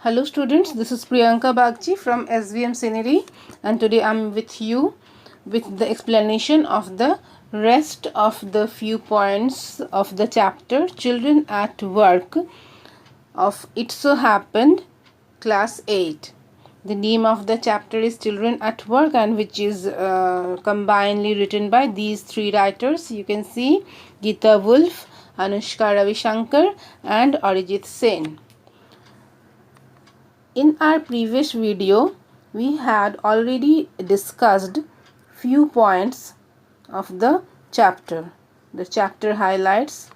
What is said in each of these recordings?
Hello students, this is Priyanka Bagchi from SVM Sinidih, and today I am with you with the explanation of the rest of the few points of the chapter Children at Work of It So Happened Class 8. The name of the chapter is Children at Work, and which is combinedly written by these three writers. You can see Gita Wolf, Anushka Ravishankar and Orijit Sen. In our previous video, we had already discussed few points of the chapter. The chapter highlights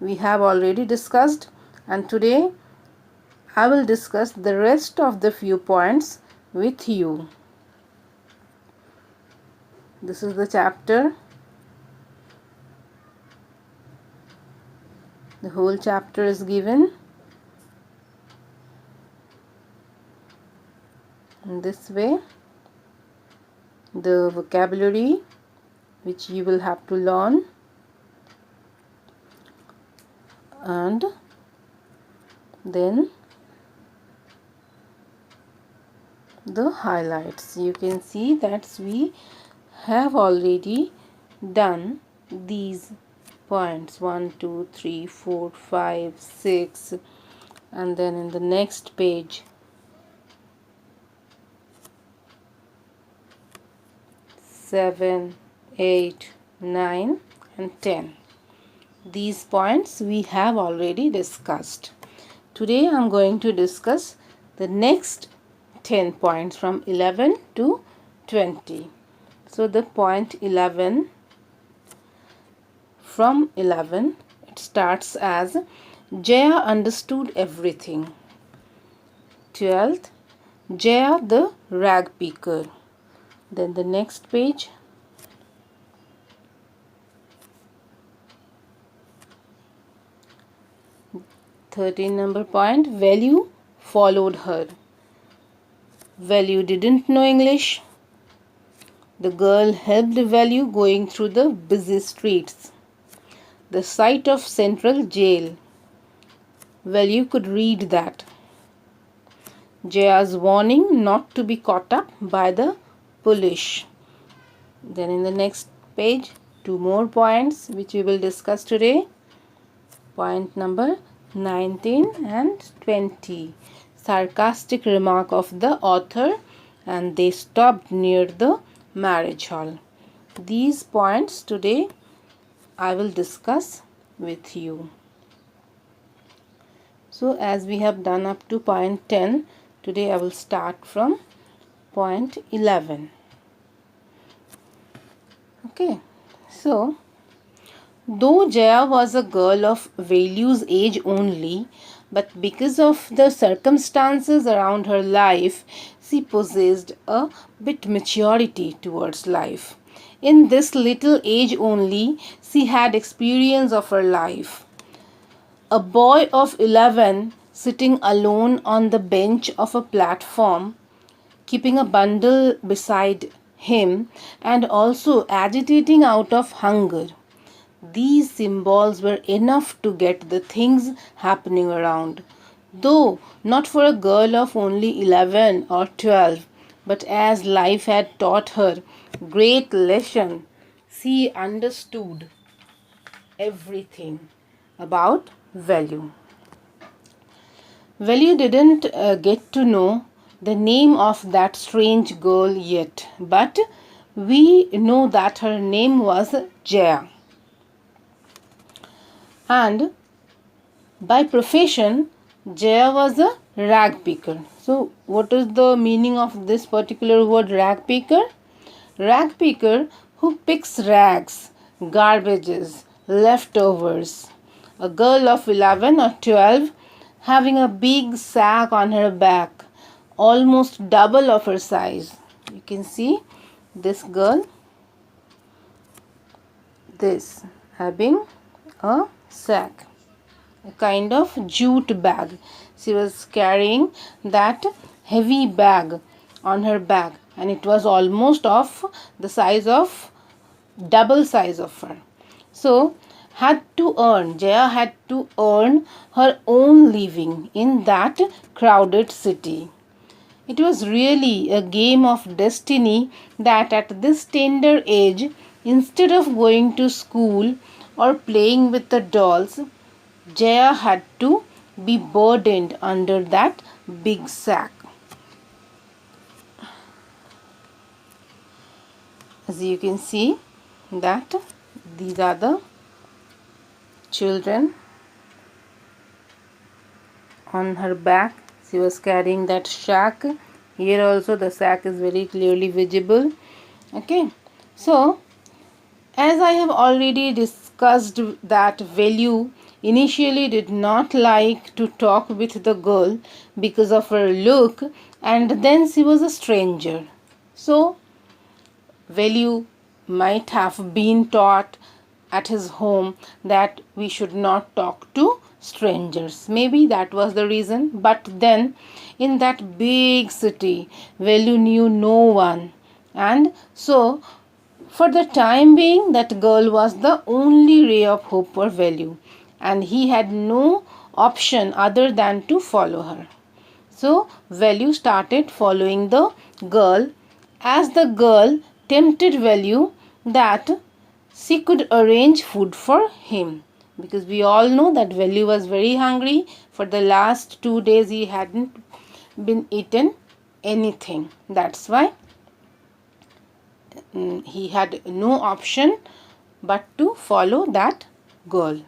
we have already discussed, and today I will discuss the rest of the few points with you. This is the chapter. The whole chapter is given in this way. The vocabulary which you will have to learn, and then the highlights. You can see that we have already done these points 1, 2, 3, 4, 5, 6, and then in the next page 7, 8, 9 and 10. These points we have already discussed. Today I am going to discuss the next 10 points from 11 to 20. So the point 11, from 11 it starts as Jaya understood everything. 12th, Jaya the rag picker. Then the next page, number point, Value followed her. Value didn't know English. The girl helped Value going through the busy streets. The sight of Central Jail. Value could read that. Jaya's warning not to be caught up by the police. Then in the next page, two more points which we will discuss today. Point number 19 and 20. Sarcastic remark of the author, and they stopped near the marriage hall. These points today I will discuss with you. So as we have done up to point 10, today I will start from point 11. Okay, so though Jaya was a girl of Value's age only, but because of the circumstances around her life, she possessed a bit maturity towards life. In this little age only, she had experience of her life. A boy of 11 sitting alone on the bench of a platform, keeping a bundle beside him, and also agitating out of hunger. These symbols were enough to get the things happening around. Though not for a girl of only 11 or 12, but as life had taught her great lesson, she understood everything about Value. Value didn't get to know the name of that strange girl yet, but we know that her name was Jaya. And by profession, Jaya was a rag picker. So what is the meaning of this particular word, rag picker? Rag picker who picks rags, garbages, leftovers. A girl of 11 or 12 having a big sack on her back, almost double of her size. You can see this girl, this having a sack, a kind of jute bag. She was carrying that heavy bag on her back, and it was almost of the size of double size of her. So Jaya had to earn her own living in that crowded city. It was really a game of destiny that at this tender age, instead of going to school or playing with the dolls, Jaya had to be burdened under that big sack. As you can see that these are the children on her back. She was carrying that sack. Here also the sack is very clearly visible. Okay, so as I have already discussed that Value initially did not like to talk with the girl because of her look, and then she was a stranger. So Value might have been taught at his home that we should not talk to strangers. Maybe that was the reason. But then in that big city, Value knew no one. And so for the time being, that girl was the only ray of hope for Value. And he had no option other than to follow her. So Value started following the girl, as the girl tempted Value that she could arrange food for him, because we all know that Value was very hungry. For the last 2 days he hadn't been eaten anything. That's why he had no option but to follow that girl.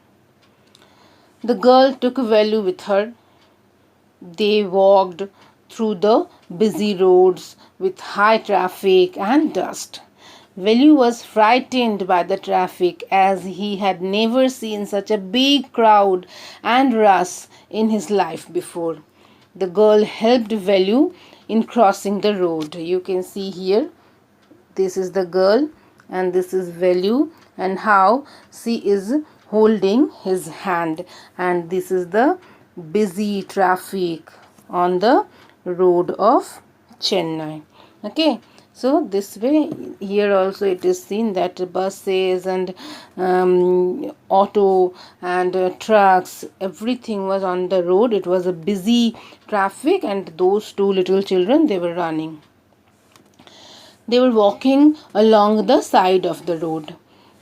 The girl took Value with her. They walked through the busy roads with high traffic and dust. Value was frightened by the traffic, as he had never seen such a big crowd and rush in his life before. The girl helped Value in crossing the road. You can see here, this is the girl and this is Value, and how she is holding his hand, and this is the busy traffic on the road of Chennai. Okay, so this way here also it is seen that buses and auto and trucks, everything was on the road. It was a busy traffic, and those two little children, they were running. They were walking along the side of the road.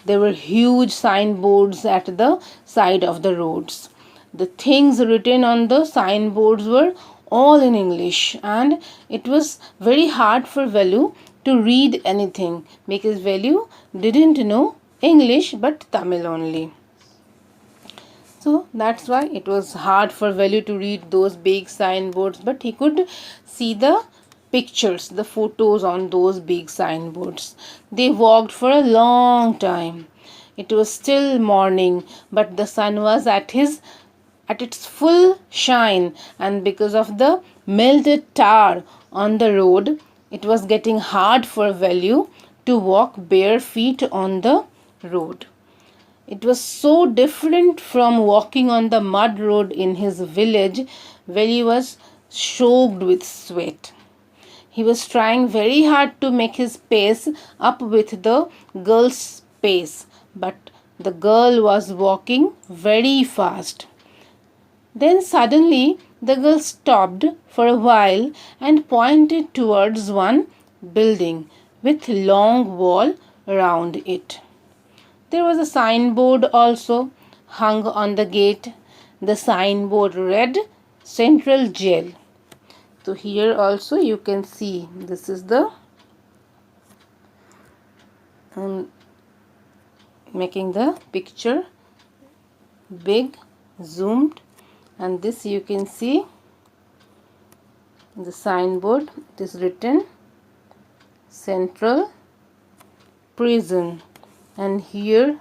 There were huge signboards at the side of the roads. The things written on the signboards were all in English, and it was very hard for Value to read anything, because Value didn't know English but Tamil only. So that's why it was hard for Value to read those big signboards, but he could see the pictures, the photos on those big signboards. They walked for a long time. It was still morning, but the sun was at its full shine, and because of the melted tar on the road, it was getting hard for Value to walk bare feet on the road. It was so different from walking on the mud road in his village. Value was soaked with sweat. He was trying very hard to make his pace up with the girl's pace, but the girl was walking very fast. Then suddenly the girl stopped for a while and pointed towards one building with a long wall around it. There was a signboard also hung on the gate. The signboard read Central Jail. So here also you can see, this is the making the picture big, zoomed, and this you can see the signboard. It is written Central Prison, and here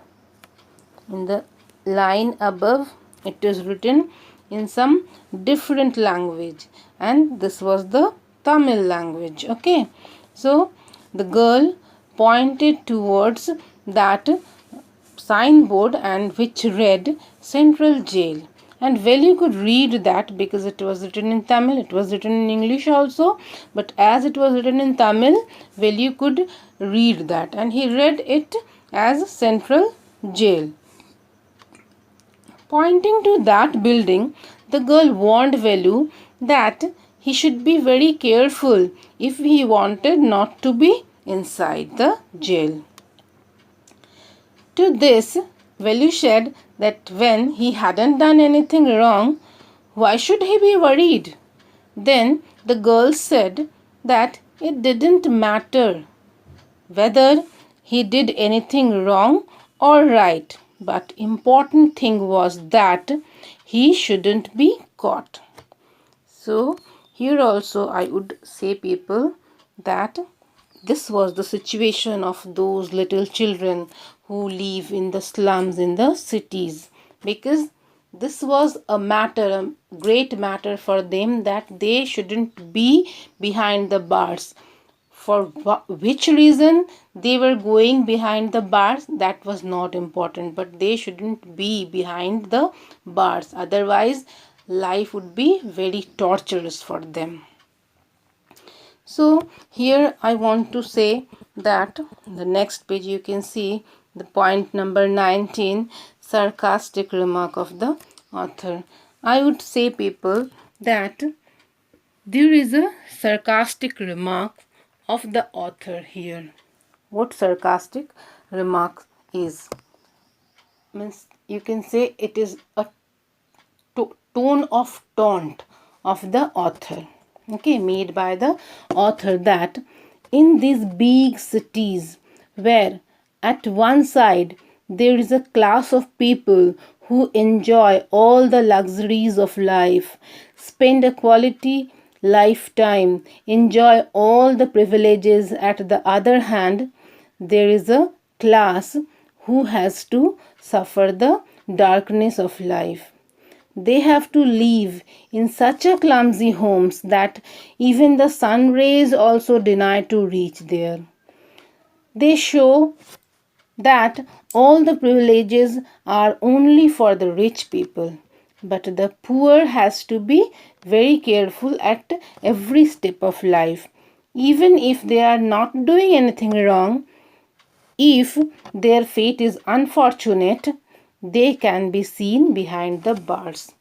in the line above it is written in some different language, and this was the Tamil language. Okay, so the girl pointed towards that signboard, and which read Central Jail, and Value could read that because it was written in Tamil. It was written in English also, but as it was written in Tamil, Value could read that, and he read it as Central Jail. Pointing to that building, the girl warned Velu that he should be very careful if he wanted not to be inside the jail. To this, Velu said that when he hadn't done anything wrong, why should he be worried? Then the girl said that it didn't matter whether he did anything wrong or right, but important thing was that he shouldn't be caught. So here also I would say people that this was the situation of those little children who live in the slums in the cities, because this was a great matter for them, that they shouldn't be behind the bars. For which reason they were going behind the bars, that was not important, but they shouldn't be behind the bars, otherwise life would be very torturous for them. So here I want to say that the next page you can see the point number 19, sarcastic remark of the author. I would say people that there is a sarcastic remark of the author here. What sarcastic remark is? Means you can say it is a tone of taunt of the author, okay, made by the author, that in these big cities where at one side there is a class of people who enjoy all the luxuries of life, spend a quality lifetime, enjoy all the privileges, at the other hand there is a class who has to suffer the darkness of life. They have to live in such a clumsy homes that even the sun rays also deny to reach there. They show that all the privileges are only for the rich people, but the poor has to be very careful at every step of life. Even if they are not doing anything wrong, if their fate is unfortunate, they can be seen behind the bars.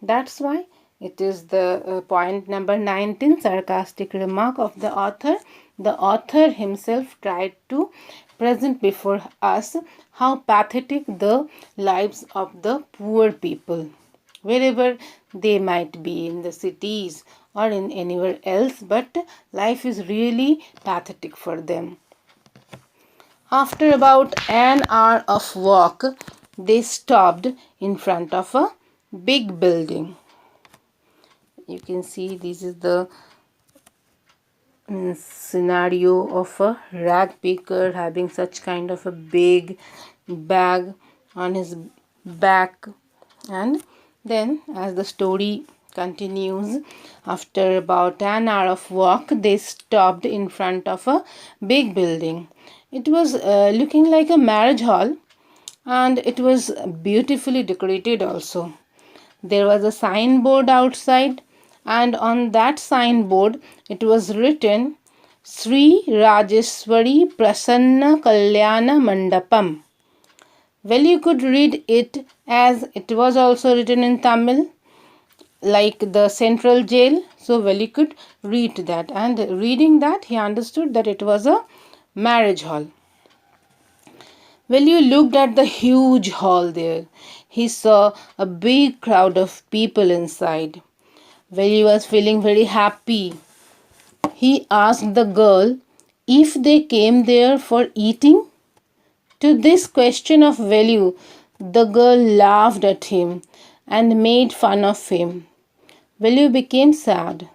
That's why it is the point number 19, sarcastic remark of the author. The author himself tried to present before us how pathetic the lives of the poor people, wherever they might be, in the cities or in anywhere else, but life is really pathetic for them. After about an hour of walk, they stopped in front of a big building. You can see this is the scenario of a rag picker having such kind of a big bag on his back. And then as the story continues, after about an hour of walk, they stopped in front of a big building. It was looking like a marriage hall, and it was beautifully decorated also. There was a signboard outside, and on that signboard it was written Sri Rajeswari Prasanna Kalyana Mandapam. Well, you could read it as it was also written in Tamil, like the central jail. So well, you could read that, and reading that he understood that it was a marriage hall. Well, you looked at the huge hall there. He saw a big crowd of people inside. Well, he was feeling very happy. He asked the girl if they came there for eating. To this question of value, the girl laughed at him and made fun of him. Velu became sad.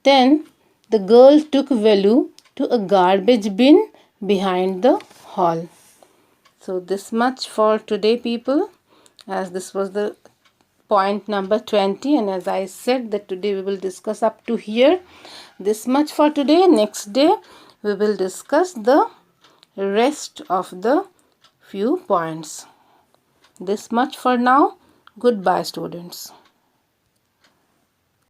Then the girl took Velu to a garbage bin behind the hall. So this much for today, people, as this was the point number 20, and as I said that today we will discuss up to here. This much for today. Next day we will discuss the rest of the few points. This much for now. Goodbye, students.